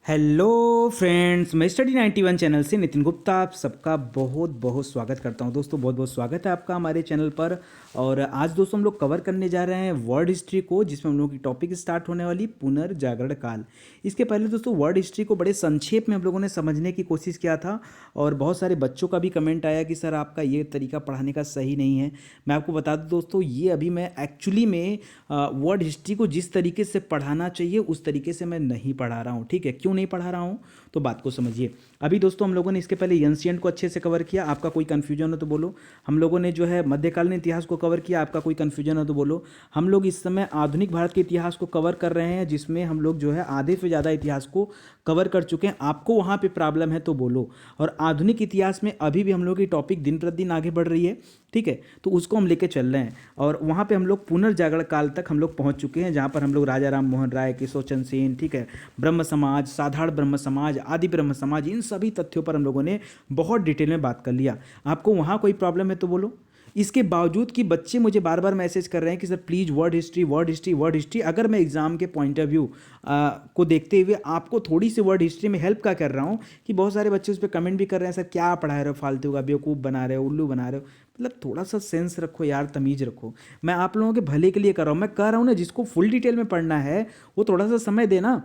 Hello friends, मैं study 91 channel से नितिन गुप्ता आप सबका बहुत बहुत स्वागत करता हूं। दोस्तों बहुत बहुत स्वागत है आपका हमारे चैनल पर। और आज दोस्तों हम लोग कवर करने जा रहे हैं वर्ल्ड हिस्ट्री को, जिसमें हम लोगों की टॉपिक स्टार्ट होने वाली पुनर्जागरण काल। इसके पहले दोस्तों वर्ल्ड हिस्ट्री को बड़े संक्षेप में हम लोगों ने समझने की कोशिश किया था और बहुत सारे बच्चों का भी कमेंट आया कि सर आपका ये तरीका पढ़ाने का सही नहीं है। मैं आपको बता दूं दोस्तों, ये अभी मैं एक्चुअली में वर्ल्ड हिस्ट्री को जिस तरीके से पढ़ाना चाहिए उस तरीके से मैं नहीं पढ़ा रहा हूँ। ठीक है, क्यों नहीं पढ़ा रहा हूँ तो बात को समझिए। अभी दोस्तों हम लोगों ने इसके पहले एंशिएंट को अच्छे से कवर किया, आपका कोई कन्फ्यूजन हो तो बोलो। हम लोगों ने जो है मध्यकालीन इतिहास को कवर किया, आपका कोई कन्फ्यूजन हो तो बोलो। हम लोग इस समय आधुनिक भारत के इतिहास को कवर कर रहे हैं, जिसमें हम लोग जो है आधे से ज़्यादा इतिहास को कवर कर चुके हैं। आपको वहाँ पे प्रॉब्लम है तो बोलो। और आधुनिक इतिहास में अभी भी हम लोग की टॉपिक दिन प्रतिदिन आगे बढ़ रही है, ठीक है, तो उसको हम लेके चल रहे हैं। और वहाँ पे हम लोग पुनर्जागरण काल तक हम लोग पहुँच चुके हैं, जहाँ पर हम लोग राजा राम मोहन राय, केशव चंद्र सेन, ठीक है, ब्रह्म समाज, साधारण ब्रह्म समाज, आदि ब्रह्म समाज, इन सभी तथ्यों पर हम लोगों ने बहुत डिटेल में बात कर लिया। आपको वहाँ कोई प्रॉब्लम है तो बोलो। इसके बावजूद कि बच्चे मुझे बार बार मैसेज कर रहे हैं कि sir please world history world history world history. अगर मैं एग्जाम के पॉइंट ऑफ व्यू को देखते हुए आपको थोड़ी सी वर्ल्ड हिस्ट्री में हेल्प का कर रहा हूँ कि बहुत सारे बच्चे उस पर कमेंट भी कर रहे हैं, सर क्या पढ़ा रहे हो, फालतू का बेवकूफ़ बना रहे हो, उल्लू बना रहे हो। मतलब थोड़ा सा सेंस रखो यार, तमीज़ रखो। मैं आप लोगों के भले के लिए कर रहा हूँ। मैं कह रहा हूँ ना, जिसको फुल डिटेल में पढ़ना है वो थोड़ा सा समय देना।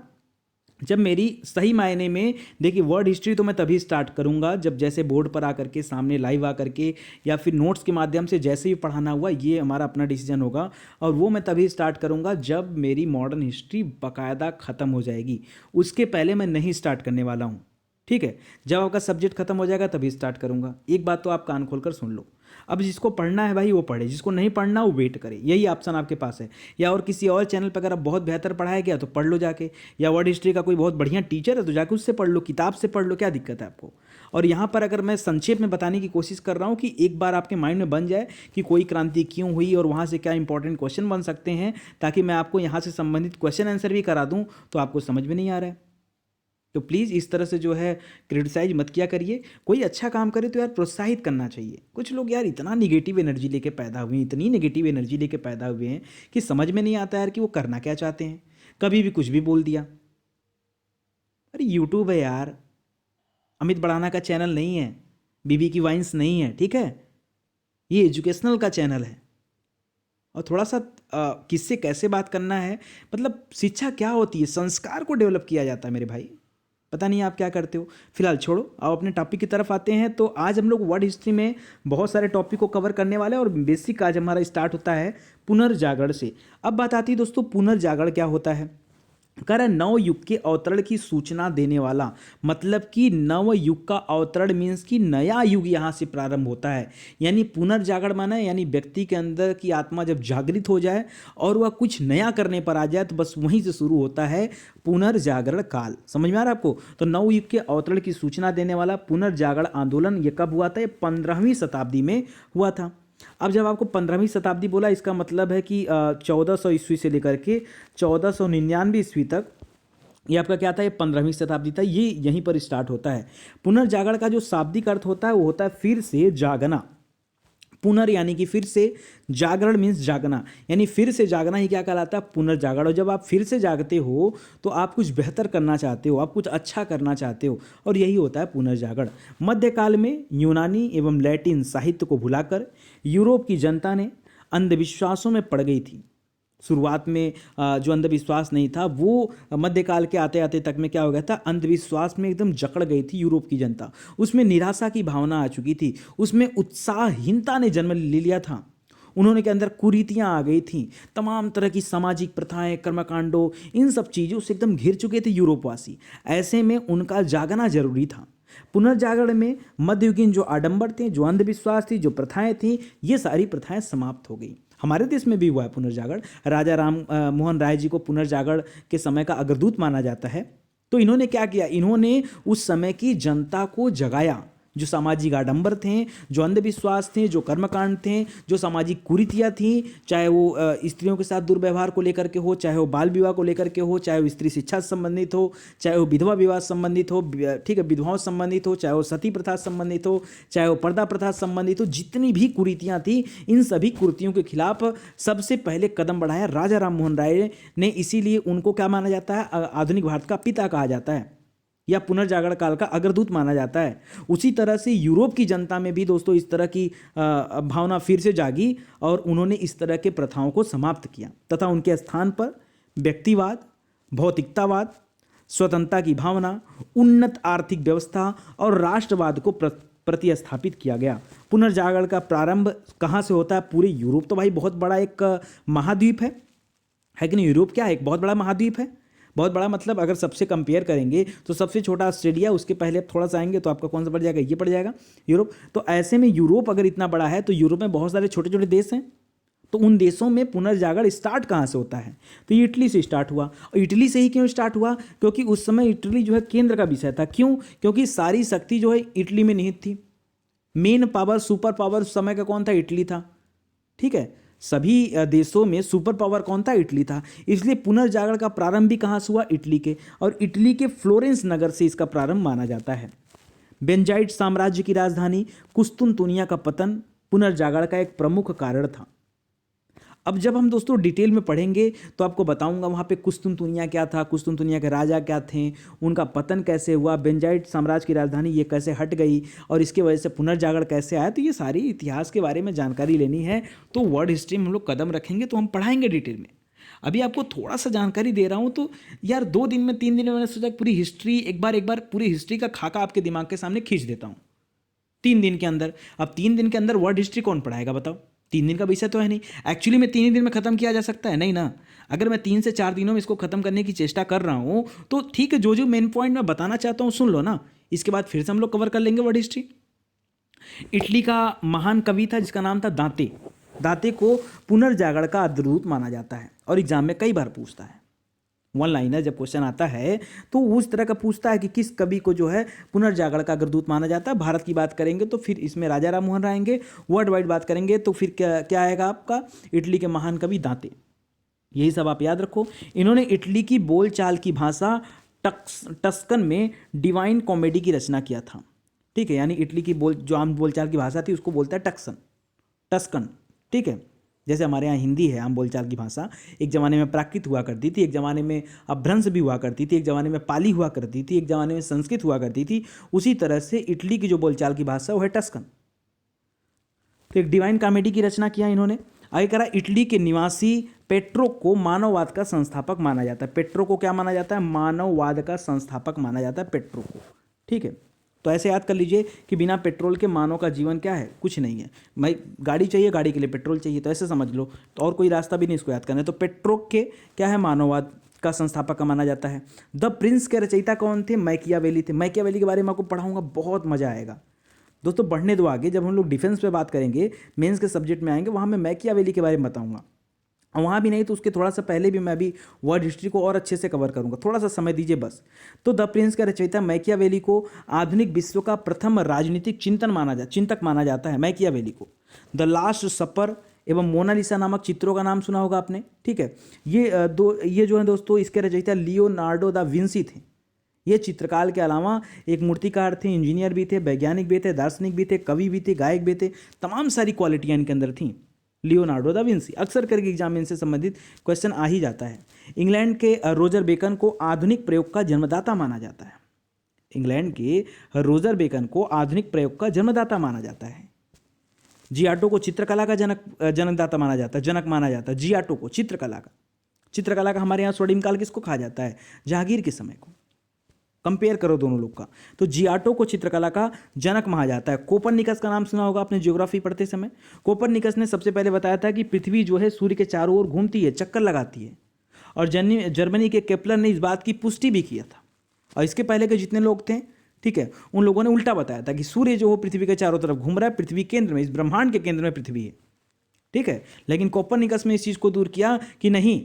जब मेरी सही मायने में देखिए, वर्ड हिस्ट्री तो मैं तभी स्टार्ट करूंगा जब जैसे बोर्ड पर आकर के सामने लाइव आकर के या फिर नोट्स के माध्यम से जैसे भी पढ़ाना हुआ, ये हमारा अपना डिसीजन होगा। और वो मैं तभी स्टार्ट करूंगा जब मेरी मॉडर्न हिस्ट्री बाकायदा ख़त्म हो जाएगी। उसके पहले मैं नहीं स्टार्ट करने वाला हूँ, ठीक है। जब आपका सब्जेक्ट खत्म हो जाएगा तभी स्टार्ट करूंगा। एक बात तो आप कान खोलकर सुन लो। अब जिसको पढ़ना है भाई वो पढ़े, जिसको नहीं पढ़ना वो वेट करे, यही ऑप्शन आपके पास है। या और किसी और चैनल पर अगर आप बहुत बेहतर पढ़ाया गया तो पढ़ लो जाके, या वर्ड हिस्ट्री का कोई बहुत बढ़िया टीचर है तो जाके उससे पढ़ लो, किताब से पढ़ लो, क्या दिक्कत है आपको। और यहाँ पर अगर मैं संक्षेप में बताने की कोशिश कर रहा हूँ कि एक बार आपके माइंड में बन जाए कि कोई क्रांति क्यों हुई और वहाँ से क्या इंपॉर्टेंट क्वेश्चन बन सकते हैं, ताकि मैं आपको यहाँ से संबंधित क्वेश्चन आंसर भी करा दूँ, तो आपको समझ में नहीं आ रहा है तो प्लीज़ इस तरह से जो है क्रिटिसाइज मत किया करिए। कोई अच्छा काम करे तो यार प्रोत्साहित करना चाहिए। कुछ लोग यार इतना निगेटिव एनर्जी लेके पैदा हुए हैं, इतनी निगेटिव एनर्जी लेके पैदा हुए हैं कि समझ में नहीं आता यार कि वो करना क्या चाहते हैं। कभी भी कुछ भी बोल दिया। अरे यूट्यूब है यार, अमित बढ़ाना का चैनल नहीं है, बीबी की वाइन्स नहीं है, ठीक है। ये एजुकेशनल का चैनल है। और थोड़ा सा किससे कैसे बात करना है, मतलब शिक्षा क्या होती है, संस्कार को डेवलप किया जाता है मेरे भाई। पता नहीं आप क्या करते हो। फिलहाल छोड़ो, अब अपने टॉपिक की तरफ आते हैं। तो आज हम लोग वर्ल्ड हिस्ट्री में बहुत सारे टॉपिक को कवर करने वाले हैं और बेसिक आज हमारा स्टार्ट होता है पुनर्जागरण से। अब बात आती है दोस्तों, पुनर्जागरण क्या होता है। कह रहा है नव युग के अवतरण की सूचना देने वाला, मतलब कि नव युग का अवतरण मीन्स कि नया युग यहाँ से प्रारंभ होता है। यानी पुनर्जागरण माना है यानी व्यक्ति के अंदर की आत्मा जब जागृत हो जाए और वह कुछ नया करने पर आ जाए, तो बस वहीं से शुरू होता है पुनर्जागरण काल। समझ में आ रहा है आपको। तो नव युग के अवतरण की सूचना देने वाला पुनर्जागरण आंदोलन ये कब हुआ था, ये 15वीं शताब्दी में हुआ था। अब जब आपको 15वीं शताब्दी बोला, इसका मतलब है कि 1400 ईस्वी से लेकर के 1499 ईस्वी तक ये आपका क्या था, ये 15वीं शताब्दी था। ये यहीं पर स्टार्ट होता है। पुनर्जागरण का जो शाब्दिक अर्थ होता है वो होता है फिर से जागना। पुनर यानी कि फिर से, जागरण मीन्स जागना, यानी फिर से जागना ही क्या कहलाता है, पुनर्जागरण। और जब आप फिर से जागते हो तो आप कुछ बेहतर करना चाहते हो, आप कुछ अच्छा करना चाहते हो, और यही होता है पुनर्जागरण। मध्यकाल में यूनानी एवं लैटिन साहित्य को भुलाकर यूरोप की जनता ने अंधविश्वासों में पड़ गई थी। शुरुआत में जो अंधविश्वास नहीं था वो मध्यकाल के आते आते तक में क्या हो गया था, अंधविश्वास में एकदम जकड़ गई थी यूरोप की जनता। उसमें निराशा की भावना आ चुकी थी, उसमें उत्साहहीनता ने जन्म ले लिया था। उन्होंने के अंदर कुरीतियाँ आ गई थीं, तमाम तरह की सामाजिक प्रथाएं, कर्मकांडों, इन सब चीज़ों से एकदम घिर चुके थे यूरोपवासी। ऐसे में उनका जागना जरूरी था। पुनर्जागरण में मध्ययुगीन जो आडंबर थे, जो अंधविश्वास थी, जो प्रथाएं थीं, ये सारी प्रथाएं समाप्त हो गई। हमारे देश में भी हुआ है पुनर्जागरण। राजा राम मोहन राय जी को पुनर्जागरण के समय का अग्रदूत माना जाता है। तो इन्होंने क्या किया, इन्होंने उस समय की जनता को जगाया। जो सामाजिक आडंबर थे, जो अंधविश्वास थे, जो कर्मकांड थे, जो सामाजिक कुरीतियाँ थीं, चाहे वो स्त्रियों के साथ दुर्व्यवहार को लेकर के हो, चाहे वो बाल विवाह को लेकर के हो, चाहे वो स्त्री शिक्षा से संबंधित हो, चाहे वो विधवा विवाह से संबंधित हो, ठीक है, विधवाओं से संबंधित हो, चाहे वो सती प्रथा से संबंधित हो, चाहे वो पर्दा प्रथा से संबंधित हो, जितनी भी कुरीतियाँ थी, इन सभी कुरीतियों के खिलाफ सबसे पहले कदम बढ़ाया राजा राम मोहन राय ने। इसीलिए उनको क्या माना जाता है, आधुनिक भारत का पिता कहा जाता है। या पुनर्जागरण काल का अग्रदूत माना जाता है। उसी तरह से यूरोप की जनता में भी दोस्तों इस तरह की भावना फिर से जागी और उन्होंने इस तरह के प्रथाओं को समाप्त किया तथा उनके स्थान पर व्यक्तिवाद, भौतिकतावाद, स्वतंत्रता की भावना, उन्नत आर्थिक व्यवस्था और राष्ट्रवाद को प्रतिस्थापित किया गया। पुनर्जागरण का प्रारंभ कहाँ से होता है? पूरे यूरोप तो भाई बहुत बड़ा एक महाद्वीप है कि नहीं? यूरोप क्या है? एक बहुत बड़ा महाद्वीप है। बहुत बड़ा मतलब अगर सबसे कंपेयर करेंगे तो सबसे छोटा ऑस्ट्रेलिया, उसके पहले आप थोड़ा सा आएंगे तो आपका कौन सा पड़ जाएगा? ये पड़ जाएगा यूरोप। तो ऐसे में यूरोप अगर इतना बड़ा है तो यूरोप में बहुत सारे छोटे छोटे देश हैं। तो उन देशों में पुनर्जागरण स्टार्ट कहाँ से होता है? तो ये इटली से स्टार्ट हुआ। और इटली से ही क्यों स्टार्ट हुआ? क्योंकि उस समय इटली जो है केंद्र का विषय था। क्यों? क्योंकि सारी शक्ति जो है इटली में निहित थी। मेन पावर, सुपर पावर उस समय का कौन था? इटली था। ठीक है, सभी देशों में सुपर पावर कौन था? इटली था। इसलिए पुनर्जागरण का प्रारंभ भी कहाँ से हुआ? इटली के, और इटली के फ्लोरेंस नगर से इसका प्रारंभ माना जाता है। बेंजाइट साम्राज्य की राजधानी कुस्तुनतुनिया का पतन पुनर्जागरण का एक प्रमुख कारण था। अब जब हम दोस्तों डिटेल में पढ़ेंगे तो आपको बताऊंगा वहाँ पे कुस्तुनतुनिया क्या था, कुस्तुनतुनिया के राजा क्या थे, उनका पतन कैसे हुआ, बेंजाइट साम्राज्य की राजधानी ये कैसे हट गई और इसके वजह से पुनर्जागरण कैसे आया। तो ये सारी इतिहास के बारे में जानकारी लेनी है तो वर्ल्ड हिस्ट्री में हम लोग कदम रखेंगे तो हम पढ़ाएंगे डिटेल में। अभी आपको थोड़ा सा जानकारी दे रहा हूँ तो यार 2 दिन में 3 दिन में मैंने सोचा पूरी हिस्ट्री एक बार पूरी हिस्ट्री का खाका आपके दिमाग के सामने खींच देता हूँ 3 दिन के अंदर। अब 3 दिन के अंदर वर्ल्ड हिस्ट्री कौन पढ़ाएगा बताओ? 3 दिन का विषय तो है नहीं। एक्चुअली में 3 ही दिन में खत्म किया जा सकता है? नहीं ना। अगर मैं 3 से 4 दिनों में इसको खत्म करने की चेष्टा कर रहा हूँ तो ठीक है, जो जो मेन पॉइंट मैं बताना चाहता हूँ सुन लो ना, इसके बाद फिर से हम लोग कवर कर लेंगे वर्ल्ड हिस्ट्री। इटली का महान कवि था जिसका नाम था दांते। दांते को पुनर्जागरण का अग्रदूत माना जाता है और एग्जाम में कई बार पूछता है। 1 लाइनर जब क्वेश्चन आता है तो उस तरह का पूछता है कि किस कवि को जो है पुनर्जागरण का अग्रदूत माना जाता है। भारत की बात करेंगे तो फिर इसमें राजा राम मोहन राय आएंगे। वर्ल्ड वाइड बात करेंगे तो फिर क्या आएगा आपका? इटली के महान कवि दांते। यही सब आप याद रखो। इन्होंने इटली की बोलचाल की भाषा टस्कन में डिवाइन कॉमेडी की रचना किया था। ठीक है, यानी इटली की जो आम बोलचाल की भाषा थी उसको बोलता है टस्कन। ठीक है, जैसे हमारे यहाँ हिंदी है आम बोलचाल की भाषा, एक ज़माने में प्राकृत हुआ करती थी, एक ज़माने में अपभ्रंश भी हुआ करती थी, एक ज़माने में पाली हुआ करती थी, एक ज़माने में संस्कृत हुआ करती थी। उसी तरह से इटली की जो बोलचाल की भाषा वो है टस्कन। तो एक डिवाइन कॉमेडी की रचना किया इन्होंने। आगे करा इटली के निवासी पेट्रो को मानववाद का संस्थापक माना जाता है। पेट्रो को क्या माना जाता है? मानववाद का संस्थापक माना जाता है पेट्रो को। ठीक है, तो ऐसे याद कर लीजिए कि बिना पेट्रोल के मानव का जीवन क्या है? कुछ नहीं है। भाई गाड़ी चाहिए, गाड़ी के लिए पेट्रोल चाहिए, तो ऐसे समझ लो। तो और कोई रास्ता भी नहीं इसको याद करना है। तो पेट्रो के क्या है? मानववाद का संस्थापक का माना जाता है। द प्रिंस के रचयिता कौन थे? मैकियावेली थे। मैकियावेली के बारे में आपको पढ़ाऊंगा, बहुत मजा आएगा दोस्तों। बढ़ने दो आगे, जब हम लोग डिफेंस पे बात करेंगे, मेंस के सब्जेक्ट में आएंगे, वहाँ मैं मैकियावेली के बारे में बताऊंगा। और वहाँ भी नहीं तो उसके थोड़ा सा पहले भी मैं अभी वर्ल्ड हिस्ट्री को और अच्छे से कवर करूँगा, थोड़ा सा समय दीजिए बस। तो द प्रिंस का रचयिता मैकियावेली को आधुनिक विश्व का प्रथम राजनीतिक चिंतक माना जाता है। मैकियावेली को द लास्ट सपर एवं मोनालिसा नामक चित्रों का नाम सुना होगा आपने। ठीक है, ये जो है दोस्तों इसके रचयिता लियोनार्डो दा विंसी थे। ये चित्रकार के अलावा एक मूर्तिकार थे, इंजीनियर भी थे, वैज्ञानिक भी थे, दार्शनिक भी थे, कवि भी थे, गायक भी थे। तमाम सारी क्वालिटियाँ इनके अंदर थीं। लियोनार्डो दा विंसी अक्सर करके एग्जाम में इनसे संबंधित क्वेश्चन आ ही जाता है। इंग्लैंड के रोजर बेकन को आधुनिक प्रयोग का जन्मदाता माना जाता है। इंग्लैंड के रोजर बेकन को आधुनिक प्रयोग का जन्मदाता माना जाता है। जियाटो को चित्रकला का जनकदाता माना जाता है, जनक माना जाता है। जियाटो को चित्रकला का हमारे यहाँ स्वर्णिम काल किसको कहा जाता है? जहांगीर के समय को। कंपेयर करो दोनों लोग का, तो जियाटो को चित्रकला का जनक माना जाता है। कोपरनिकस का नाम सुना होगा आपने ज्योग्राफी पढ़ते समय। कोपरनिकस ने सबसे पहले बताया था कि पृथ्वी जो है सूर्य के चारों ओर घूमती है, चक्कर लगाती है। और जर्मनी के केपलर ने इस बात की पुष्टि भी किया था। और इसके पहले के जितने लोग थे, ठीक है, उन लोगों ने उल्टा बताया था कि सूर्य जो हो पृथ्वी के चारों तरफ घूम रहा है, पृथ्वी केंद्र में, इस ब्रह्मांड के केंद्र में पृथ्वी है। ठीक है, लेकिन कोपरनिकस ने इस चीज़ को दूर किया कि नहीं,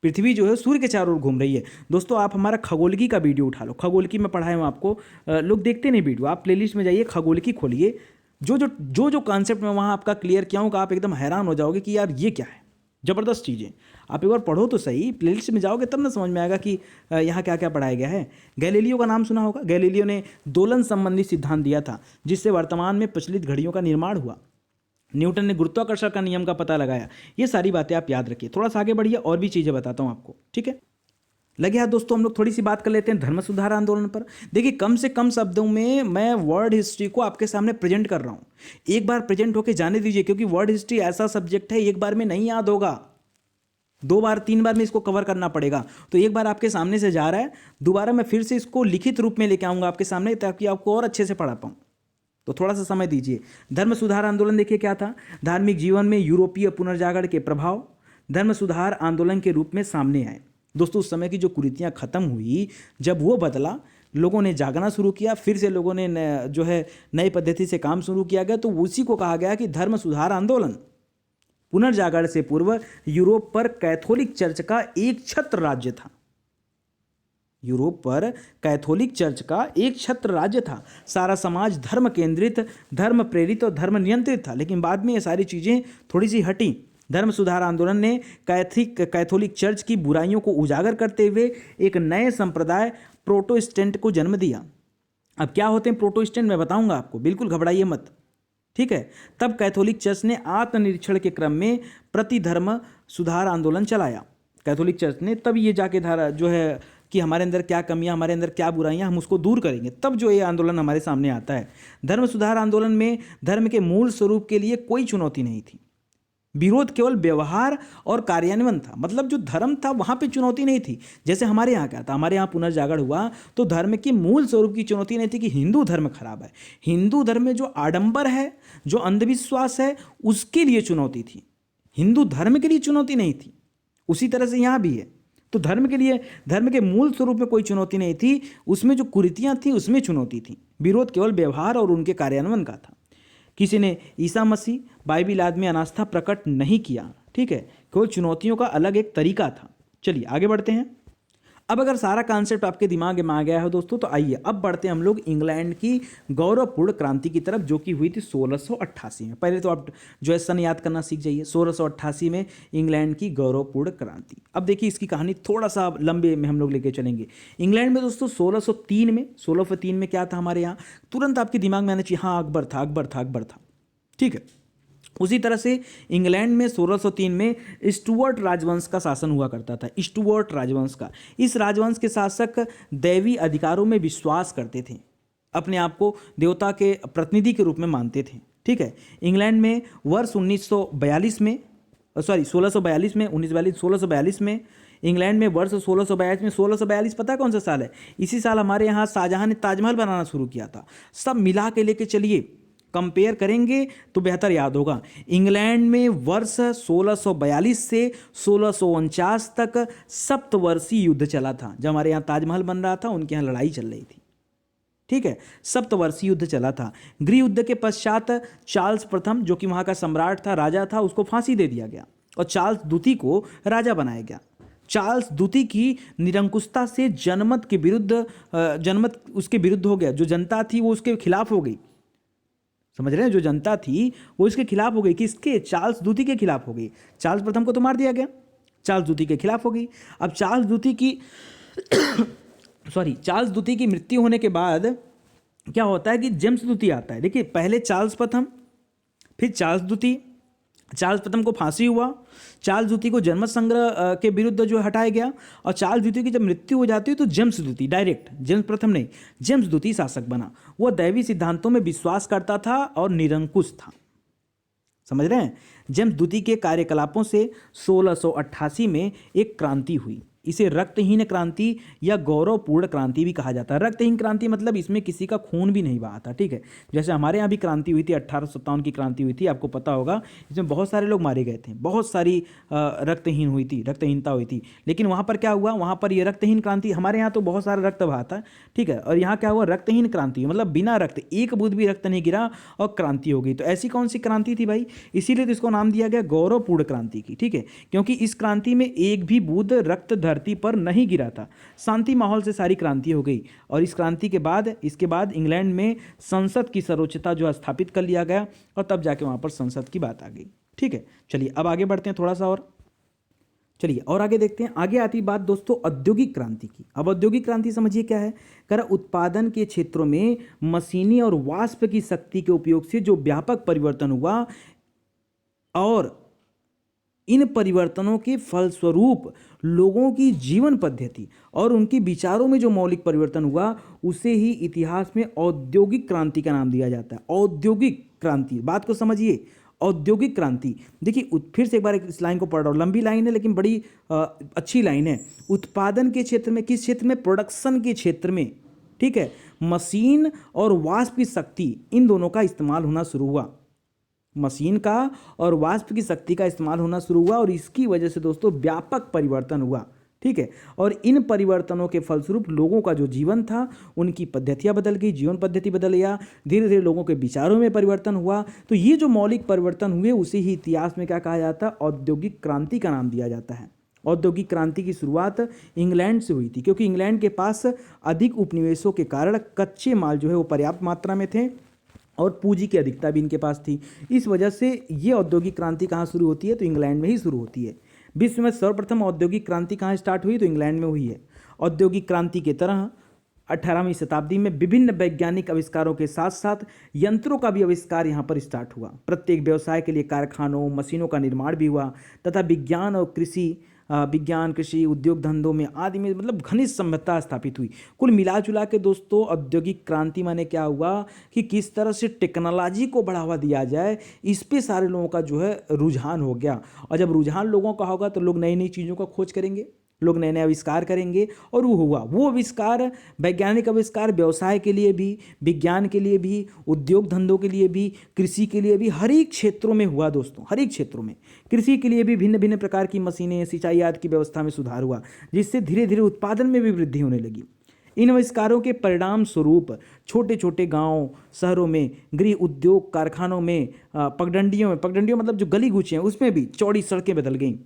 पृथ्वी जो है सूर्य के चारों ओर घूम रही है। दोस्तों आप हमारा खगोलकी का वीडियो उठा लो, खगोलकी में पढ़ाए हूँ आपको। लोग देखते नहीं वीडियो, आप प्लेलिस्ट में जाइए, खगोलकी खोलिए। जो कॉन्सेप्ट में वहाँ आपका क्लियर किया हूँ, आप एकदम हैरान हो जाओगे कि यार ये क्या है, ज़बरदस्त चीज़ें। आप एक बार पढ़ो तो सही, प्लेलिस्ट में जाओगे तब ना समझ में आएगा कि यहाँ क्या क्या पढ़ाया गया है। गैलीलियो का नाम सुना होगा। गैलीलियो ने दोलन संबंधी सिद्धांत दिया था जिससे वर्तमान में प्रचलित घड़ियों का निर्माण हुआ। न्यूटन ने गुरुत्वाकर्षण का नियम का पता लगाया। ये सारी बातें आप याद रखिए। थोड़ा सा आगे बढ़िए, और भी चीज़ें बताता हूँ आपको। ठीक है, लगे हाथ दोस्तों, हम लोग थोड़ी सी बात कर लेते हैं धर्म सुधार आंदोलन पर। देखिए, कम से कम शब्दों में मैं वर्ल्ड हिस्ट्री को आपके सामने प्रेजेंट कर रहा हूँ। एक बार प्रेजेंट होके जाने दीजिए, क्योंकि वर्ल्ड हिस्ट्री ऐसा सब्जेक्ट है एक बार में नहीं याद होगा, 2 बार 3 बार में इसको कवर करना पड़ेगा। तो एक बार आपके सामने से जा रहा है, दोबारा मैं फिर से इसको लिखित रूप में लेके आऊँगा आपके सामने, ताकि आपको और अच्छे से पढ़ा पाऊँ। तो थोड़ा सा समय दीजिए। धर्म सुधार आंदोलन देखिए क्या था। धार्मिक जीवन में यूरोपीय पुनर्जागरण के प्रभाव धर्म सुधार आंदोलन के रूप में सामने आए। दोस्तों, उस समय की जो कुरीतियाँ खत्म हुई, जब वो बदला, लोगों ने जागना शुरू किया, फिर से लोगों ने जो है नई पद्धति से काम शुरू किया गया, तो उसी को कहा गया कि धर्म सुधार आंदोलन। पुनर्जागरण से पूर्व यूरोप पर कैथोलिक चर्च का एक छत्र राज्य था। यूरोप पर कैथोलिक चर्च का एक छत्र राज्य था। सारा समाज धर्म केंद्रित, धर्म प्रेरित और धर्म नियंत्रित था। लेकिन बाद में ये सारी चीज़ें थोड़ी सी हटी। धर्म सुधार आंदोलन ने कैथोलिक चर्च की बुराइयों को उजागर करते हुए एक नए संप्रदाय प्रोटेस्टेंट को जन्म दिया। अब क्या होते हैं प्रोटेस्टेंट, मैं बताऊंगा आपको, बिल्कुल घबराइए मत, ठीक है। तब कैथोलिक चर्च ने आत्मनिरीक्षण के क्रम में प्रतिधर्म सुधार आंदोलन चलाया। कैथोलिक चर्च ने तब ये जाके धारा जो है कि हमारे अंदर क्या कमियां, हमारे अंदर क्या बुराइयां, हम उसको दूर करेंगे, तब जो ये आंदोलन हमारे सामने आता है। धर्म सुधार आंदोलन में धर्म के मूल स्वरूप के लिए कोई चुनौती नहीं थी। विरोध केवल व्यवहार और कार्यान्वयन था। मतलब जो धर्म था वहाँ पे चुनौती नहीं थी। जैसे हमारे यहाँ क्या था, हमारे यहाँ पुनर्जागरण हुआ तो धर्म के मूल स्वरूप की चुनौती नहीं थी कि हिंदू धर्म खराब है। हिंदू धर्म में जो आडंबर है, जो अंधविश्वास है, उसके लिए चुनौती थी, हिंदू धर्म के लिए चुनौती नहीं थी। उसी तरह से यहाँ भी है। तो धर्म के लिए, धर्म के मूल स्वरूप में कोई चुनौती नहीं थी, उसमें जो कुरीतियाँ थी उसमें चुनौती थी। विरोध केवल व्यवहार और उनके कार्यान्वयन का था। किसी ने ईसा मसीह बाइबिल आदि में अनास्था प्रकट नहीं किया, ठीक है, केवल चुनौतियों का अलग एक तरीका था। चलिए आगे बढ़ते हैं। अब अगर सारा कॉन्सेप्ट आपके दिमाग में आ गया है दोस्तों, तो आइए अब बढ़ते हैं हम लोग इंग्लैंड की गौरवपूर्ण क्रांति की तरफ, जो कि हुई थी 1688 में। पहले तो आप जो है सन याद करना सीख जाइए। 1688 में इंग्लैंड की गौरवपूर्ण क्रांति। अब देखिए इसकी कहानी थोड़ा सा लंबे में हम लोग लेके चलेंगे। इंग्लैंड में दोस्तों 1603 में क्या था हमारे यहाँ, तुरंत आपके दिमाग में आना चाहिए, हाँ अकबर था, अकबर था, अकबर था, ठीक है। उसी तरह से इंग्लैंड में 1603 में स्टुअर्ट राजवंश का शासन हुआ करता था। स्टुअर्ट राजवंश का, इस राजवंश के शासक दैवी अधिकारों में विश्वास करते थे, अपने आप को देवता के प्रतिनिधि के रूप में मानते थे, ठीक है। इंग्लैंड में वर्ष 1642 में इंग्लैंड में वर्ष 1642 पता है कौन सा साल है? इसी साल हमारे यहाँ शाहजहां ने ताजमहल बनाना शुरू किया था। सब मिला के लेके चलिए, कंपेयर करेंगे तो बेहतर याद होगा। इंग्लैंड में वर्ष 1642 से 1649 तक सप्तवर्षीय युद्ध चला था। जब हमारे यहाँ ताजमहल बन रहा था, उनके यहाँ लड़ाई चल रही थी, ठीक है। सप्तवर्षीय युद्ध चला था। गृह युद्ध के पश्चात चार्ल्स प्रथम, जो कि वहाँ का सम्राट था, राजा था, उसको फांसी दे दिया गया और चार्ल्स द्वितीय को राजा बनाया गया। चार्ल्स द्वितीय की निरंकुशता से जनमत उसके विरुद्ध हो गया। जो जनता थी वो उसके खिलाफ हो गई, समझ रहे हैं, जो जनता थी वो इसके खिलाफ हो गई। किसके? चार्ल्स द्वितीय के खिलाफ हो गई। चार्ल्स प्रथम को तो मार दिया गया, चार्ल्स द्वितीय के खिलाफ हो गई। अब चार्ल्स द्वितीय की मृत्यु होने के बाद क्या होता है कि जेम्स द्वितीय आता है। देखिए पहले चार्ल्स प्रथम, फिर चार्ल्स द्वितीय। चार्ल्स प्रथम को फांसी हुआ, चार्ल्स द्वितीय को जनमत संग्रह के विरुद्ध जो हटाया गया, और चार्ल्स द्वितीय की जब मृत्यु हो जाती है तो जेम्स द्वितीय, डायरेक्ट जेम्स प्रथम नहीं, जेम्स द्वितीय शासक बना। वह दैवी सिद्धांतों में विश्वास करता था और निरंकुश था, समझ रहे हैं। जेम्स द्वितीय के कार्यकलापों से 1688 में एक क्रांति हुई। इसे रक्तहीन क्रांति या गौरवपूर्ण क्रांति भी कहा जाता है। रक्तहीन क्रांति मतलब इसमें किसी का खून भी नहीं बहा था, ठीक है। जैसे हमारे यहाँ भी क्रांति हुई थी, 1857 की क्रांति हुई थी, आपको पता होगा। इसमें बहुत सारे लोग मारे गए थे, बहुत सारी रक्तहीनता हुई थी। लेकिन वहाँ पर क्या हुआ, वहाँ पर ये रक्तहीन क्रांति, हमारे यहाँ तो बहुत सारा रक्त बहा था, ठीक है, और यहाँ क्या हुआ, रक्तहीन क्रांति, मतलब बिना रक्त, एक बूंद भी रक्त नहीं गिरा और क्रांति हो गई। तो ऐसी कौन सी क्रांति थी भाई? इसीलिए तो इसको नाम दिया गया गौरवपूर्ण क्रांति की, ठीक है, क्योंकि इस क्रांति में एक भी बूंद रक्त धरती पर नहीं गिरा था। शांति माहौल से सारी क्रांति हो गई। और इस क्रांति के बाद, इसके बाद इंग्लैंड में संसद की सर्वोच्चता जो स्थापित कर लिया गया, और तब जाके वहाँ पर संसद की बात आ गई, ठीक है। चलिए अब आगे बढ़ते हैं थोड़ा सा और, चलिए और आगे देखते हैं। आगे आती बात दोस्तों औद्योगिक क्रांति की। अब औद्योगिक क्रांति समझिए क्या है। कर उत्पादन के क्षेत्रों में मशीनी और वाष्प की शक्ति के उपयोग से जो व्यापक परिवर्तन हुआ, और इन परिवर्तनों के फलस्वरूप लोगों की जीवन पद्धति और उनके विचारों में जो मौलिक परिवर्तन हुआ उसे ही इतिहास में औद्योगिक क्रांति का नाम दिया जाता है। औद्योगिक क्रांति, बात को समझिए। औद्योगिक क्रांति, देखिए फिर से एक बार इस लाइन को पढ़ रहा हूँ, लंबी लाइन है लेकिन बड़ी अच्छी लाइन है। उत्पादन के क्षेत्र में, किस क्षेत्र में? प्रोडक्शन के क्षेत्र में, ठीक है, मशीन और वाष्प की शक्ति, इन दोनों का इस्तेमाल होना शुरू हुआ। मशीन का और वाष्प की शक्ति का इस्तेमाल होना शुरू हुआ और इसकी वजह से दोस्तों व्यापक परिवर्तन हुआ, ठीक है। और इन परिवर्तनों के फलस्वरूप लोगों का जो जीवन था, उनकी पद्धतियां बदल गई, जीवन पद्धति बदल गया, धीरे धीरे लोगों के विचारों में परिवर्तन हुआ। तो ये जो मौलिक परिवर्तन हुए उसे ही इतिहास में क्या कहा जाता है? औद्योगिक क्रांति का नाम दिया जाता है। औद्योगिक क्रांति की शुरुआत इंग्लैंड से हुई थी, क्योंकि इंग्लैंड के पास अधिक उपनिवेशों के कारण कच्चे माल जो है वो पर्याप्त मात्रा में थे और पूंजी की अधिकता भी इनके पास थी। इस वजह से ये औद्योगिक क्रांति कहाँ शुरू होती है? तो इंग्लैंड में ही शुरू होती है। विश्व में सर्वप्रथम औद्योगिक क्रांति कहाँ स्टार्ट हुई? तो इंग्लैंड में हुई है। औद्योगिक क्रांति के तरह 18वीं शताब्दी में विभिन्न वैज्ञानिक आविष्कारों के साथ साथ यंत्रों का भी आविष्कार यहाँ पर स्टार्ट हुआ। प्रत्येक व्यवसाय के लिए कारखानों, मशीनों का निर्माण भी हुआ तथा विज्ञान, कृषि, उद्योग धंधों में आदि में मतलब घनिष्ठ सभ्यता स्थापित हुई। कुल मिला जुला के दोस्तों औद्योगिक क्रांति माने क्या हुआ कि किस तरह से टेक्नोलॉजी को बढ़ावा दिया जाए, इस पे सारे लोगों का जो है रुझान हो गया। और जब रुझान लोगों का होगा तो लोग नई नई चीज़ों का खोज करेंगे, लोग नए नए आविष्कार करेंगे और वो हुआ। वो आविष्कार, वैज्ञानिक आविष्कार व्यवसाय के लिए भी, विज्ञान के लिए भी, उद्योग धंधों के लिए भी, कृषि के लिए भी, हर एक क्षेत्रों में हुआ दोस्तों, हर एक क्षेत्रों में। कृषि के लिए भी भिन्न भिन्न प्रकार की मशीनें, सिंचाई आदि की व्यवस्था में सुधार हुआ, जिससे धीरे धीरे उत्पादन में भी वृद्धि होने लगी। इन आविष्कारों के परिणाम स्वरूप छोटे छोटे गांव, शहरों में, गृह उद्योग, कारखानों में, पगडंडियों मतलब जो गली कूचे हैं उसमें भी चौड़ी सड़कें बदल गईं।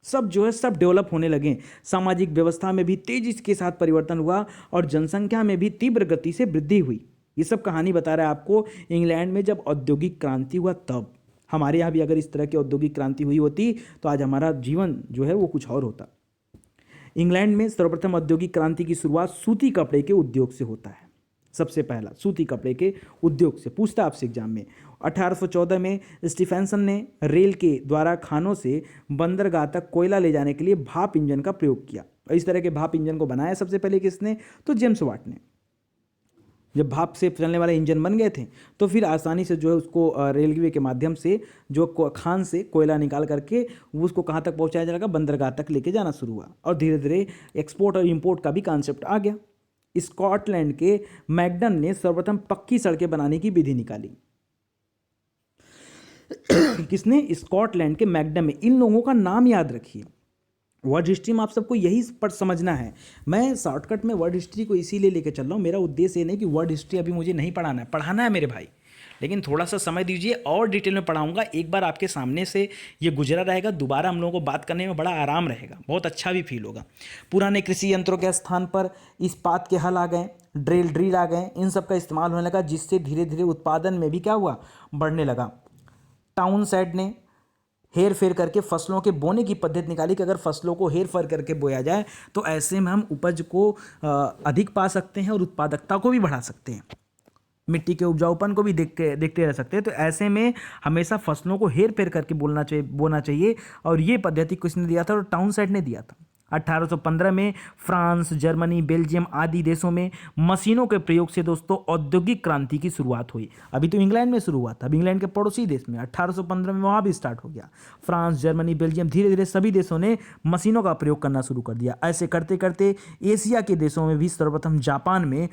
सब जो है सब डेवलप होने लगे। सामाजिक व्यवस्था में भी तेजी के साथ परिवर्तन हुआ और जनसंख्या में भी तीव्र गति से वृद्धि हुई। ये सब कहानी बता रहा है आपको इंग्लैंड में जब औद्योगिक क्रांति हुआ तब। हमारे यहाँ भी अगर इस तरह की औद्योगिक क्रांति हुई होती तो आज हमारा जीवन जो है वो कुछ और होता। इंग्लैंड में सर्वप्रथम औद्योगिक क्रांति की शुरुआत सूती कपड़े के उद्योग से होता है। सबसे पहला सूती कपड़े के उद्योग से पूछता आपसे एग्जाम में। 1814 में स्टीफेंसन ने रेल के द्वारा खानों से बंदरगाह तक कोयला ले जाने के लिए भाप इंजन का प्रयोग किया। और इस तरह के भाप इंजन को बनाया सबसे पहले किसने? तो जेम्स वाट ने। जब भाप से चलने वाले इंजन बन गए थे तो फिर आसानी से जो है उसको रेलवे के माध्यम से जो खान से कोयला निकाल करके वो उसको कहाँ तक पहुँचाया जाएगा? बंदरगाह तक लेके जाना शुरू हुआ और धीरे धीरे एक्सपोर्ट और इम्पोर्ट का भी कॉन्सेप्ट आ गया। स्कॉटलैंड के मैकडन ने सर्वप्रथम पक्की सड़कें बनाने की विधि निकाली। किसने? स्कॉटलैंड के मैकडम में। इन लोगों का नाम याद रखिए। वर्ड हिस्ट्री में आप सबको यही पर समझना है। मैं शॉर्टकट में वर्ड हिस्ट्री को इसीलिए लेकर चल रहा हूँ। मेरा उद्देश्य ये नहीं कि वर्ड हिस्ट्री अभी मुझे नहीं पढ़ाना है, पढ़ाना है मेरे भाई, लेकिन थोड़ा सा समय दीजिए और डिटेल में पढ़ाऊंगा। एक बार आपके सामने से ये गुजरा रहेगा, दोबारा हम लोगों को बात करने में बड़ा आराम रहेगा, बहुत अच्छा भी फील होगा। पुराने कृषि यंत्रों के स्थान पर इस्पात के हल आ गए, ड्रिल आ गए, इन सब का इस्तेमाल होने लगा, जिससे धीरे धीरे उत्पादन में भी क्या हुआ? बढ़ने लगा। टाउनशेंड ने हेर फेर करके फसलों के बोने की पद्धति निकाली कि अगर फसलों को हेर फेर करके बोया जाए तो ऐसे में हम उपज को अधिक पा सकते हैं और उत्पादकता को भी बढ़ा सकते हैं, मिट्टी के उपजाऊपन को भी देखते रह सकते हैं। तो ऐसे में हमेशा फसलों को हेर फेर करके बोना चाहिए और ये पद्धति किसने दिया था? और टाउनशेंड ने दिया था। 1815 में फ्रांस, जर्मनी, बेल्जियम आदि देशों में मशीनों के प्रयोग से दोस्तों औद्योगिक क्रांति की शुरुआत हुई। अभी तो इंग्लैंड में शुरू हुआ था, अब इंग्लैंड के पड़ोसी देश में 1815 में वहाँ भी स्टार्ट हो गया। फ्रांस, जर्मनी, बेल्जियम, धीरे धीरे सभी देशों ने मशीनों का प्रयोग करना शुरू कर दिया। ऐसे करते करते एशिया के देशों में भी सर्वप्रथम जापान में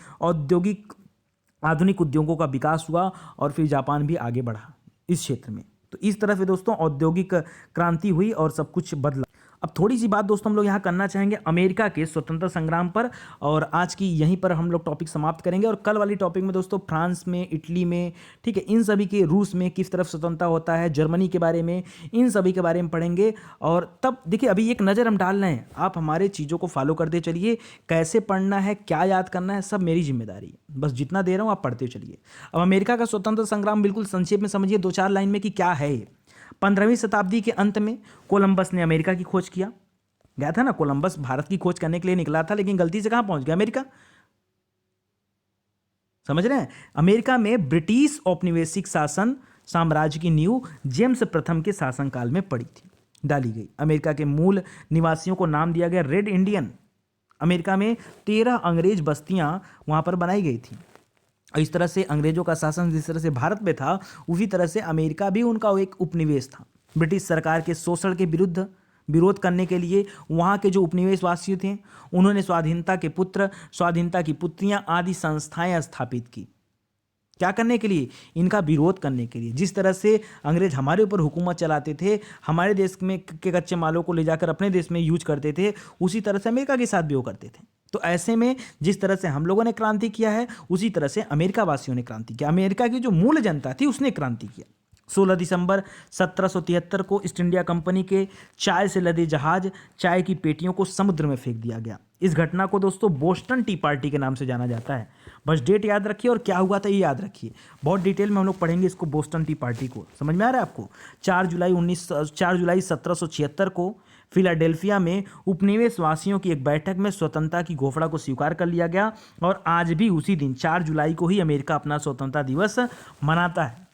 आधुनिक उद्योगों का विकास हुआ और फिर जापान भी आगे बढ़ा इस क्षेत्र में। तो इस तरह से दोस्तों औद्योगिक क्रांति हुई और सब कुछ बदला। अब थोड़ी सी बात दोस्तों हम लोग यहाँ करना चाहेंगे अमेरिका के स्वतंत्रता संग्राम पर, और आज की यहीं पर हम लोग टॉपिक समाप्त करेंगे। और कल वाली टॉपिक में दोस्तों फ्रांस में, इटली में, ठीक है, इन सभी के, रूस में किस तरफ स्वतंत्रता होता है, जर्मनी के बारे में, इन सभी के बारे में पढ़ेंगे। और तब देखिए अभी एक नज़र हम डाल रहे हैं, आप हमारे चीज़ों को फॉलो करते चलिए। कैसे पढ़ना है, क्या याद करना है, सब मेरी जिम्मेदारी है, बस जितना दे रहा हूँ आप पढ़ते चलिए। अब अमेरिका का स्वतंत्रता संग्राम बिल्कुल संक्षेप में समझिए 2-4 लाइन में कि क्या है ये। 15वीं शताब्दी के अंत में कोलंबस ने अमेरिका की खोज किया। गया था ना, कोलंबस भारत की खोज करने के लिए निकला था, लेकिन गलती से कहां पहुंच गया? अमेरिका। समझ रहे हैं? अमेरिका में ब्रिटिश औपनिवेशिक शासन साम्राज्य की नींव जेम्स प्रथम के शासनकाल में पड़ी थी। डाली गई। अमेरिका के मूल निवासियों को नाम दिया गया रेड इंडियन। अमेरिका में 13 अंग्रेज बस्तियां वहां पर बनाई गई थी। और इस तरह से अंग्रेजों का शासन जिस तरह से भारत में था, उसी तरह से अमेरिका भी उनका एक उपनिवेश था। ब्रिटिश सरकार के शोषण के विरुद्ध विरोध करने के लिए वहाँ के जो उपनिवेशवासी थे, उन्होंने स्वाधीनता के पुत्र, स्वाधीनता की पुत्रियाँ आदि संस्थाएं स्थापित की। क्या करने के लिए? इनका विरोध करने के लिए। जिस तरह से अंग्रेज हमारे ऊपर हुकूमत चलाते थे, हमारे देश में के कच्चे मालों को ले जाकर अपने देश में यूज करते थे, उसी तरह से अमेरिका के साथ भी वो करते थे। तो ऐसे में जिस तरह से हम लोगों ने क्रांति किया है, उसी तरह से अमेरिका वासियों ने क्रांति किया। अमेरिका की जो मूल जनता थी उसने क्रांति किया। 16 दिसंबर 1773 को ईस्ट इंडिया कंपनी के चाय से लदे जहाज चाय की पेटियों को समुद्र में फेंक दिया गया। इस घटना को दोस्तों बोस्टन टी पार्टी के नाम से जाना जाता है। बस डेट याद रखिए और क्या हुआ था ये याद रखिए। बहुत डिटेल में हम लोग पढ़ेंगे इसको, बोस्टन टी पार्टी को। समझ में आ रहा है आपको? 4 जुलाई 1776 को फिलाडेल्फिया में उपनिवेशवासियों की एक बैठक में स्वतंत्रता की घोषणा को स्वीकार कर लिया गया। और आज भी उसी दिन 4 जुलाई को ही अमेरिका अपना स्वतंत्रता दिवस मनाता है।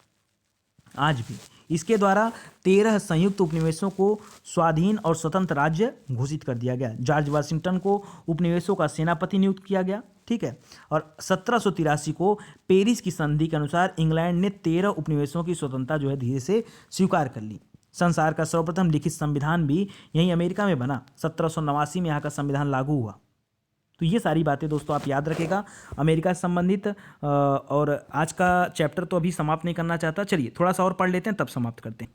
आज भी इसके द्वारा 13 संयुक्त उपनिवेशों को स्वाधीन और स्वतंत्र राज्य घोषित कर दिया गया। जॉर्ज वाशिंगटन को उपनिवेशों का सेनापति नियुक्त किया गया, ठीक है। और 1783 को पेरिस की संधि के अनुसार इंग्लैंड ने 13 उपनिवेशों की स्वतंत्रता जो है धीरे से स्वीकार कर ली। संसार का सर्वप्रथम लिखित संविधान भी यहीं अमेरिका में बना। 1789 में यहाँ का संविधान लागू हुआ। तो ये सारी बातें दोस्तों आप याद रखेगा अमेरिका से संबंधित। और आज का चैप्टर तो अभी समाप्त नहीं करना चाहता, चलिए थोड़ा सा और पढ़ लेते हैं तब समाप्त करते हैं।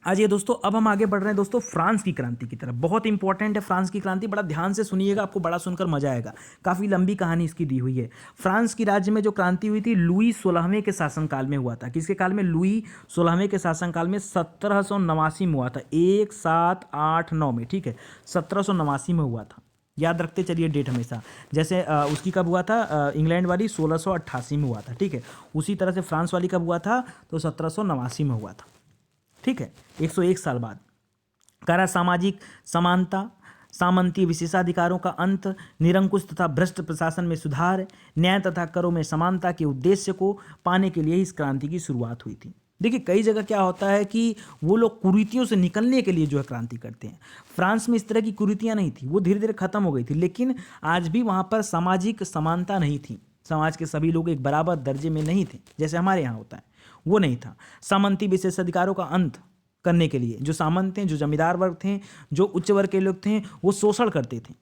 आज ये दोस्तों अब हम आगे बढ़ रहे हैं दोस्तों फ्रांस की क्रांति की तरफ। बहुत इंपॉर्टेंट है फ्रांस की क्रांति, बड़ा ध्यान से सुनिएगा, आपको बड़ा सुनकर मजा आएगा। काफ़ी लंबी कहानी इसकी दी हुई है। फ्रांस की राज्य में जो क्रांति हुई थी लुई 16वें के शासनकाल में हुआ था। किसके काल में? लुई 16वें के शासनकाल में 1789 में हुआ था। 1789 में, ठीक है, 1789 में हुआ था। याद रखते चलिए डेट हमेशा। जैसे उसकी कब हुआ था इंग्लैंड वाली? 1688 में हुआ था, ठीक है। उसी तरह से फ्रांस वाली कब हुआ था? तो 1789 में हुआ था, ठीक है, 101 साल बाद। करा सामाजिक समानता, सामंती विशेषाधिकारों का अंत, निरंकुश तथा भ्रष्ट प्रशासन में सुधार, न्याय तथा करों में समानता के उद्देश्य को पाने के लिए इस क्रांति की शुरुआत हुई थी। देखिए कई जगह क्या होता है कि वो लोग कुरीतियों से निकलने के लिए जो है क्रांति करते हैं। फ्रांस में इस तरह की कुरीतियां नहीं थी, वो धीरे धीरे खत्म हो गई थी। लेकिन आज भी वहाँ पर सामाजिक समानता नहीं थी। समाज के सभी लोग एक बराबर दर्जे में नहीं थे, जैसे हमारे यहाँ होता है, वो नहीं था। सामंती विशेषाधिकारों का अंत करने के लिए जो सामंत थे, जो जमींदार वर्ग थे, जो उच्च वर्ग के लोग थे, वो शोषण करते थे,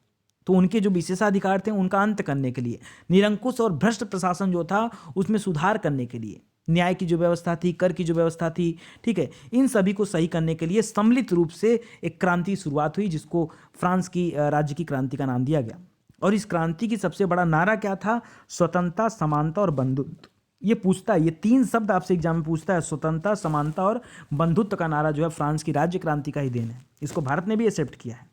तो उनके जो विशेषाधिकार थे उनका अंत करने के लिए, निरंकुश और भ्रष्ट प्रशासन जो था उसमें सुधार करने के लिए, न्याय की जो व्यवस्था थी, कर की जो व्यवस्था थी, ठीक है, इन सभी को सही करने के लिए सम्मिलित रूप से एक क्रांति शुरुआत हुई जिसको फ्रांस की राज्य की क्रांति का नाम दिया गया। और इस क्रांति की सबसे बड़ा नारा क्या था? स्वतंत्रता, समानता और बंधुत्व। ये पूछता है, ये 3 शब्द आपसे एग्जाम में पूछता है। स्वतंत्रता, समानता और बंधुत्व का नारा जो है फ्रांस की राज्य क्रांति का ही देन है। इसको भारत ने भी एक्सेप्ट किया है।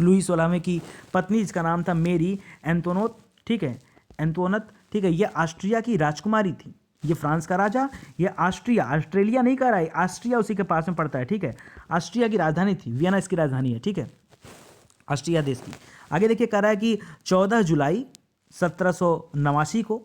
लुई 16वें की पत्नी जिसका नाम था मेरी एंतोनोत, ठीक है, एंतोनत, ठीक है, ये ऑस्ट्रिया की राजकुमारी थी। ये फ्रांस का राजा, ये ऑस्ट्रिया, ऑस्ट्रेलिया नहीं कह रहा है, ऑस्ट्रिया उसी के पास में पड़ता है, ठीक है। ऑस्ट्रिया की राजधानी थी, वियना इसकी राजधानी है, ठीक है, ऑस्ट्रिया देश की। आगे देखिए कह रहा है कि 14 जुलाई 1789 को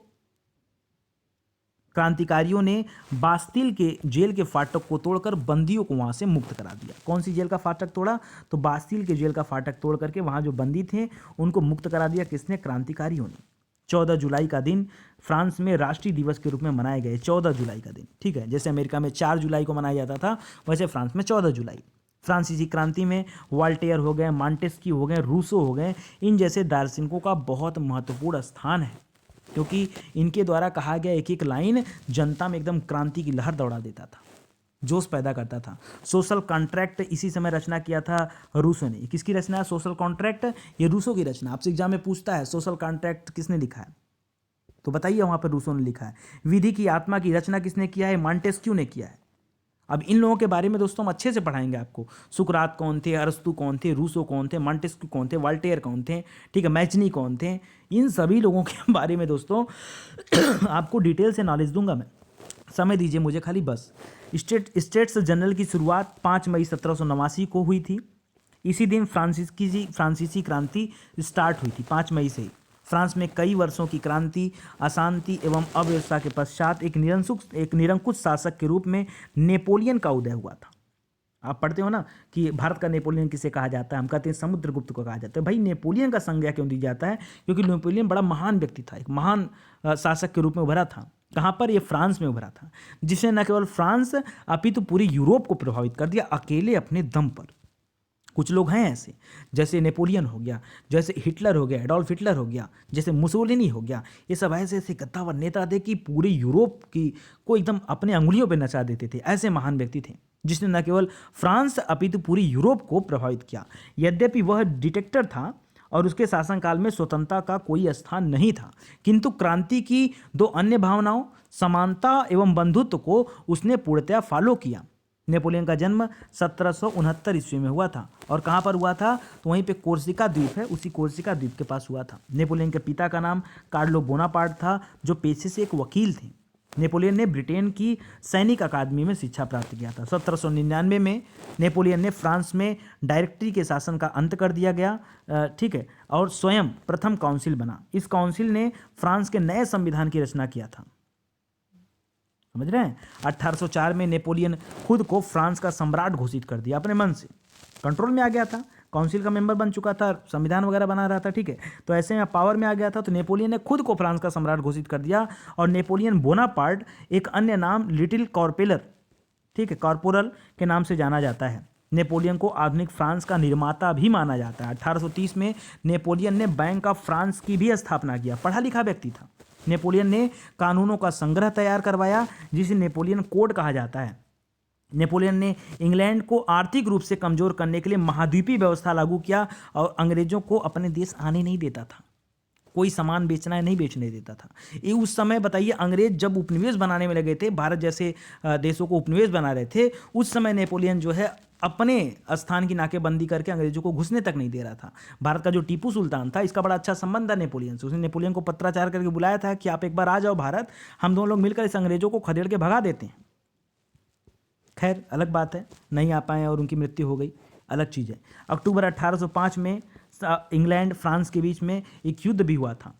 क्रांतिकारियों ने बास्तिल के जेल के फाटक को तोड़कर बंदियों को वहां से मुक्त करा दिया। कौन सी जेल का फाटक तोड़ा? तो बास्तिल के जेल का फाटक तोड़ करके वहां जो बंदी थे उनको मुक्त करा दिया। किसने? क्रांतिकारियों ने। 14 जुलाई का दिन फ्रांस में राष्ट्रीय दिवस के रूप में मनाया गया है। 14 जुलाई का दिन, ठीक है, जैसे अमेरिका में 4 जुलाई को मनाया जाता था, वैसे फ्रांस में 14 जुलाई। फ्रांसीसी क्रांति में वॉल्टेयर हो गए, मॉन्टेस्क्यू हो गए, रूसो हो गए, इन जैसे दार्शनिकों का बहुत महत्वपूर्ण स्थान है, क्योंकि इनके द्वारा कहा गया एक एक लाइन जनता में एकदम क्रांति की लहर दौड़ा देता था, जोश पैदा करता था। सोशल कॉन्ट्रैक्ट इसी समय रचना किया था रूसो ने। किसकी रचना है सोशल कॉन्ट्रैक्ट? ये रूसो की रचना। आपसे एग्जाम में पूछता है सोशल कॉन्ट्रैक्ट किसने लिखा है, तो बताइए, वहाँ पर रूसो ने लिखा है। विधि की आत्मा की रचना किसने किया है? मॉन्टेस्क्यू ने किया है। अब इन लोगों के बारे में दोस्तों हम अच्छे से पढ़ाएंगे आपको। सुकरात कौन थे, अरस्तु कौन थे, रूसो कौन थे, मॉन्टेस्क्यू कौन थे, वॉल्टेयर कौन थे, ठीक है, मैचनी कौन थे, इन सभी लोगों के बारे में दोस्तों आपको डिटेल से नॉलेज दूंगा मैं। समय दीजिए मुझे खाली बस। स्टेट्स जनरल की शुरुआत 5 मई 1789 को हुई थी। इसी दिन फ्रांसीसी क्रांति स्टार्ट हुई थी, 5 मई से ही। फ्रांस में कई वर्षों की क्रांति, अशांति एवं अव्यवस्था के पश्चात एक निरंकुश शासक के रूप में नेपोलियन का उदय हुआ था। आप पढ़ते हो ना कि भारत का नेपोलियन किसे कहा जाता है, हम कहते हैं समुद्रगुप्त को कहा जाता है। भाई नेपोलियन का संज्ञा क्यों दी जाता है? क्योंकि नेपोलियन बड़ा महान व्यक्ति था, एक महान शासक के रूप में उभरा था। कहाँ पर? ये फ्रांस में उभरा था, जिसने न केवल फ्रांस अपितु पूरी यूरोप को प्रभावित कर दिया अकेले अपने दम पर। कुछ लोग हैं ऐसे, जैसे नेपोलियन हो गया, जैसे हिटलर हो गया, एडोल्फ हिटलर हो गया, जैसे मुसोलिनी हो गया। ये सब ऐसे ऐसे गद्दावर नेता थे कि पूरे यूरोप की को एकदम अपने अंगुलियों पे नचा देते थे। ऐसे महान व्यक्ति थे जिसने न केवल फ्रांस अपितु पूरी यूरोप को प्रभावित किया। यद्यपि वह डिक्टेटर था और उसके शासनकाल में स्वतंत्रता का कोई स्थान नहीं था, किंतु क्रांति की दो अन्य भावनाओं, समानता एवं बंधुत्व को उसने पूर्णतया फॉलो किया। नेपोलियन का जन्म 1769 ईस्वी में हुआ था और कहाँ पर हुआ था? तो वहीं पे कोर्सिका द्वीप है, उसी कोर्सिका द्वीप के पास हुआ था। नेपोलियन के पिता का नाम कार्लो बोनापार्ट था, जो पेशे से एक वकील थे। नेपोलियन ने ब्रिटेन की सैनिक अकादमी में शिक्षा प्राप्त किया था। 1799 में नेपोलियन ने फ्रांस में डायरेक्टरी के शासन का अंत कर दिया गया, ठीक है, और स्वयं प्रथम काउंसिल बना। इस काउंसिल ने फ्रांस के नए संविधान की रचना किया था। समझ रहे हैं? 1804 में नेपोलियन खुद को फ्रांस का सम्राट घोषित कर दिया, अपने मन से कंट्रोल में आ गया था, काउंसिल का मेंबर बन चुका था, संविधान वगैरह बना रहा था, ठीक है। तो ऐसे में पावर में आ गया था, तो नेपोलियन ने खुद को फ्रांस का सम्राट घोषित कर दिया। और नेपोलियन बोनापार्ट एक अन्य नाम लिटिल कॉर्पोरल, ठीक है, कॉर्पोरल के नाम से जाना जाता है। नेपोलियन को आधुनिक फ्रांस का निर्माता भी माना जाता है। 1830 में नेपोलियन ने बैंक ऑफ फ्रांस की भी स्थापना किया। पढ़ा लिखा व्यक्ति था। नेपोलियन ने कानूनों का संग्रह तैयार करवाया, जिसे नेपोलियन कोड कहा जाता है। नेपोलियन ने इंग्लैंड को आर्थिक रूप से कमजोर करने के लिए महाद्वीपीय व्यवस्था लागू किया और अंग्रेजों को अपने देश आने नहीं देता था। कोई सामान बेचना है नहीं बेचने देता था। ये उस समय बताइए, अंग्रेज जब उपनिवेश बनाने में लगे थे, भारत जैसे देशों को उपनिवेश बना रहे थे, उस समय नेपोलियन जो है अपने स्थान की नाकेबंदी करके अंग्रेजों को घुसने तक नहीं दे रहा था। भारत का जो टीपू सुल्तान था, इसका बड़ा अच्छा संबंध था नेपोलियन से। उसने नेपोलियन को पत्राचार करके बुलाया था कि आप एक बार आ जाओ भारत, हम दोनों लोग मिलकर इस अंग्रेजों को खदेड़ के भगा देते हैं। खैर अलग बात है, नहीं आ पाए और उनकी मृत्यु हो गई, अलग चीज़ है। अक्टूबर 1805 में इंग्लैंड फ्रांस के बीच में एक युद्ध भी हुआ था।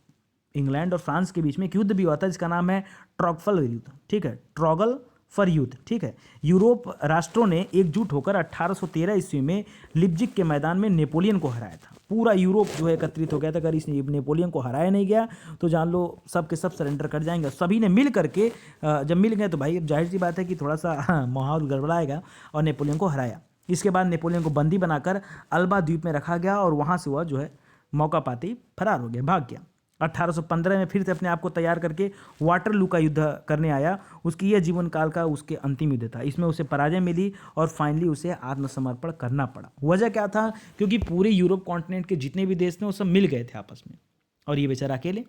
इंग्लैंड और फ्रांस के बीच में एक युद्ध भी हुआ था, जिसका नाम है ट्रॉगल युद्ध, ठीक है, ट्रॉगल फॉर युद्ध, ठीक है। यूरोप राष्ट्रों ने एकजुट होकर 1813 ईस्वी में लिप्जिग के मैदान में नेपोलियन को हराया था। पूरा यूरोप जो है एकत्रित हो गया था। अगर इस नेपोलियन को हराया नहीं गया तो जान लो सब के सब सरेंडर कर जाएंगे। सभी ने मिल करके जब मिल गए तो भाई अब जाहिर सी बात है कि थोड़ा सा माहौल गड़बड़ाएगा, और नेपोलियन को हराया। इसके बाद नेपोलियन को बंदी बनाकर अल्बा द्वीप में रखा गया और वहाँ से वह जो है मौका पाते ही फरार हो गया, भाग गया। 1815 में फिर से अपने आप को तैयार करके वाटरलू का युद्ध करने आया। उसकी यह जीवन काल का उसके अंतिम युद्ध था। इसमें उसे पराजय मिली और फाइनली उसे आत्मसमर्पण करना पड़ा। वजह क्या था? क्योंकि पूरे यूरोप कॉन्टिनेंट के जितने भी देश थे वो सब मिल गए थे आपस में, और ये बेचारा अकेले।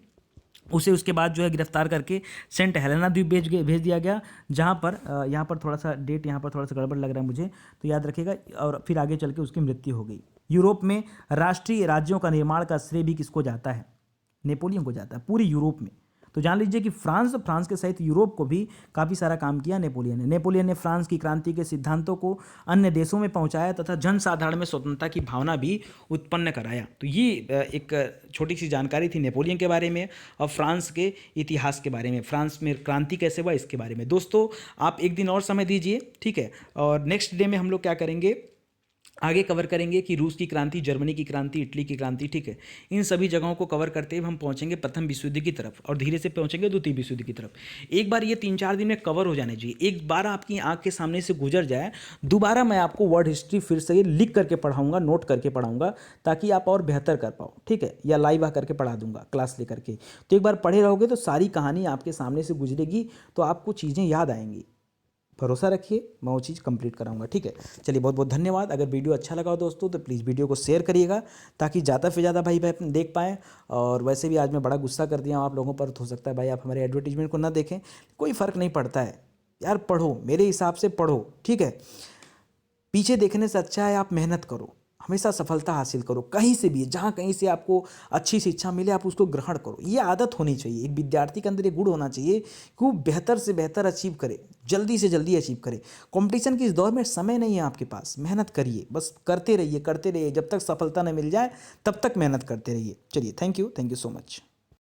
उसे उसके बाद जो है गिरफ्तार करके सेंट हेलेना द्वीप भेज दिया गया, जहाँ पर यहाँ पर थोड़ा सा डेट यहाँ पर थोड़ा सा गड़बड़ लग रहा है मुझे, तो याद रखिएगा। और फिर आगे चल के उसकी मृत्यु हो गई। यूरोप में राष्ट्रीय राज्यों का निर्माण का श्रेय भी किसको जाता है? नेपोलियन को जाता है, पूरे यूरोप में। तो जान लीजिए कि फ्रांस के सहित यूरोप को भी काफ़ी सारा काम किया नेपोलियन ने फ्रांस की क्रांति के सिद्धांतों को अन्य देशों में पहुंचाया तथा जनसाधारण में स्वतंत्रता की भावना भी उत्पन्न कराया। तो ये एक छोटी सी जानकारी थी नेपोलियन के बारे में और फ्रांस के इतिहास के बारे में, फ्रांस में क्रांति कैसे हुआ इसके बारे में। दोस्तों आप एक दिन और समय दीजिए, ठीक है, और नेक्स्ट डे में हम लोग क्या करेंगे, आगे कवर करेंगे कि रूस की क्रांति, जर्मनी की क्रांति, इटली की क्रांति, ठीक है। इन सभी जगहों को कवर करते हुए हम पहुंचेंगे प्रथम विश्व युद्ध की तरफ और धीरे से पहुंचेंगे द्वितीय विश्व युद्ध की तरफ। एक बार ये 3-4 दिन में कवर हो जाने चाहिए। एक बार आपकी आंख के सामने से गुजर जाए, दोबारा मैं आपको वर्ल्ड हिस्ट्री फिर से लिख करके पढ़ाऊंगा, नोट करके पढ़ाऊंगा, ताकि आप और बेहतर कर पाओ, ठीक है, या लाइव आकर के पढ़ा दूंगा क्लास लेकर के। तो एक बार पढ़े रहोगे तो सारी कहानी आपके सामने से गुजरेगी, तो आपको चीज़ें याद आएंगी। भरोसा रखिए, मैं वो चीज़ कंप्लीट कराऊंगा, ठीक है। चलिए बहुत बहुत धन्यवाद। अगर वीडियो अच्छा लगा हो दोस्तों तो प्लीज़ वीडियो को शेयर करिएगा, ताकि ज़्यादा से ज़्यादा भाई देख पाएँ। और वैसे भी आज मैं बड़ा गुस्सा कर दिया हूँ आप लोगों पर, तो हो सकता है भाई आप हमारे एडवर्टीजमेंट को ना देखें, कोई फ़र्क नहीं पड़ता है यार, पढ़ो, मेरे हिसाब से पढ़ो, ठीक है। पीछे देखने से अच्छा है आप मेहनत करो, हमेशा सफलता हासिल करो, कहीं से भी, जहाँ कहीं से आपको अच्छी शिक्षा मिले आप उसको ग्रहण करो। ये आदत होनी चाहिए, एक विद्यार्थी के अंदर ये गुण होना चाहिए कि वो बेहतर से बेहतर अचीव करे, जल्दी से जल्दी अचीव करे। कंपटीशन के इस दौर में समय नहीं है आपके पास, मेहनत करिए, बस करते रहिए, जब तक सफलता न मिल जाए तब तक मेहनत करते रहिए। चलिए, थैंक यू सो मच।